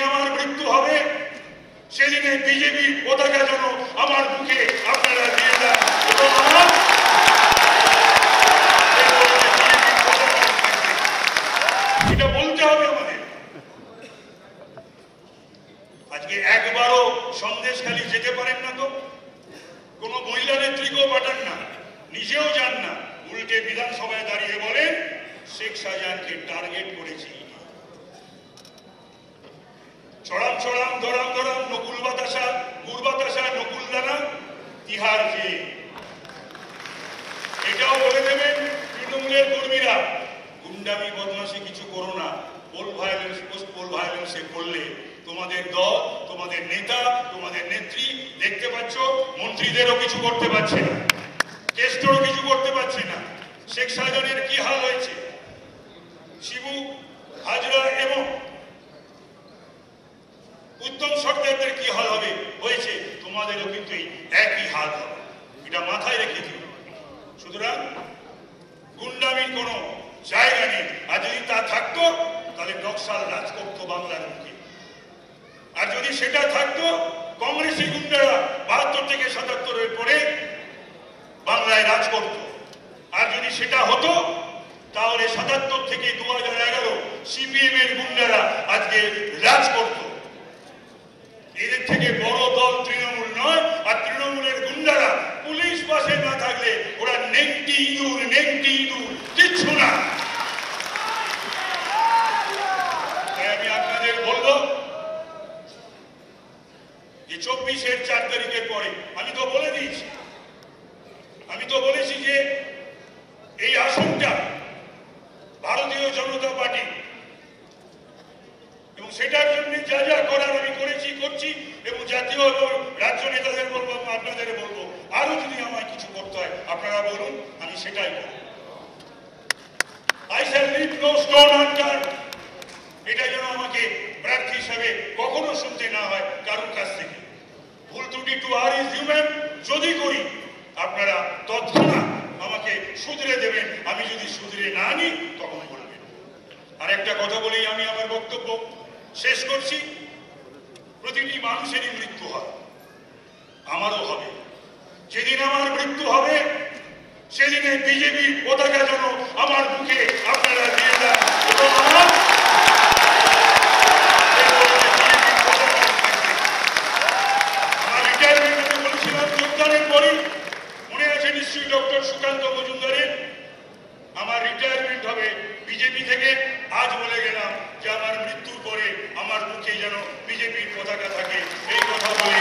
আমার মৃত্যু হবে সেদিনে বিজেপির পতাকা যেন আমার বুকে আপনারা দিয়ে দেন এবং এটা বলতে হবে আমাদের। আজকে একবারও সন্দেশখালী যেতে পারেন না, তো কোন মহিলা নেত্রীকেও পাঠান না, নিজেও যান না, উল্টে বিধানসভায় দাঁড়িয়ে বলেন শেখ শাহজাহানকে টার্গেট করেছি। ছড়াম ছড়াম ধরাম ধরাম নকুল বাতাসা গুড় বাতাসা নকুল দানা তিহার যে এটাও বলে দেবেন তৃণমূলের কর্মীরা গুন্ডামি বদমাশি কিছু করো না, পোল ভায়োলেন্স পোস্ট পোল ভায়োলেন্সে করলে তোমাদের দল তোমাদের নেতা তোমাদের নেত্রী দেখতে পাচ্ছ মন্ত্রীদেরও কিছু করতে পারছে না, কেষ্টরও কিছু করতে পারছে না। শেখ শাহজাহানের কি হাল হয়েছে, শিবু হাজরা এবং উত্তম সরকারদের কি হাল হবে হয়েছে, তোমাদেরও কিন্তু একই হাল হবে, এটা মাথায় রেখে দিও। সুতরাং গুন্ডামির কোনো জায়গা নেই, আর যদি তা থাকতো তাহলে নকশাল রাজ করতো বাংলার মুখে, আর যদি সেটা থাকতো কংগ্রেসি গুন্ডারা ৭২ থেকে ৭৭-এর পরে বাংলায় রাজ করত। আর যদি সেটা হতো তাহলে ৭৭ থেকে ২০১১ সিপিএম এর গুন্ডারা আজকে রাজ করত। এদের থেকে বড় দল তৃণমূল নয়, আর তৃণমূলের গুন্ডারা পুলিশ পাশে না থাকলে ওরা নেংটি ইঁদুর কিচ্ছু না। তাই আমি আপনাদের বলবো যে ২৪-এর ৪ তারিখের পরে আমি তো বলে দিয়েছি, আমি তো বলেছি যে এই আসনটা ভারতীয় জনতা পার্টি, এবং সেটার জন্য যা যা করার আমি করেছি করছি, এবং জাতীয় এবং রাজ্য নেতাদের বলবো আপনাদের বলবো আরো যদি আমায় কিছু করতে হয় আপনারা বলুন, আমি সেটাই করব। I shall leave no stone unturned। এটা যেন আমাকে প্রার্থী হিসাবে কখনো শুনতে না হয় কারোর কাছ থেকে। ভুল ত্রুটি টু আর ইজ হিউম্যান, যদি করি আপনারা তৎক্ষণাৎ আমাকে শুধরে দেবেন, আমি যদি শুধরে না নিই তখন বলবেন। আর একটা কথা বলেই আমি আমার বক্তব্য শেষ করছি, প্রতিটি মানুষেরই মৃত্যু হয়, আমারও হবে। যেদিন আমার মৃত্যু হবে সেদিনে বিজেপির পতাকা যেন আমার বুকে আপনারা দিয়ে দেন এবং আমার রিটায়ারমেন্ট আমি বলেছিলাম যোগদানের পরেই, মনে আছে নিশ্চয়ই ডক্টর সুকান্ত মজুমদারের, আমার রিটায়ারমেন্ট হবে বিজেপি থেকে। আজ বলে গেলাম যে আমার মৃত্যুর পরে আমার মুখে যেন বিজেপির পতাকা থাকে, এই কথা বলে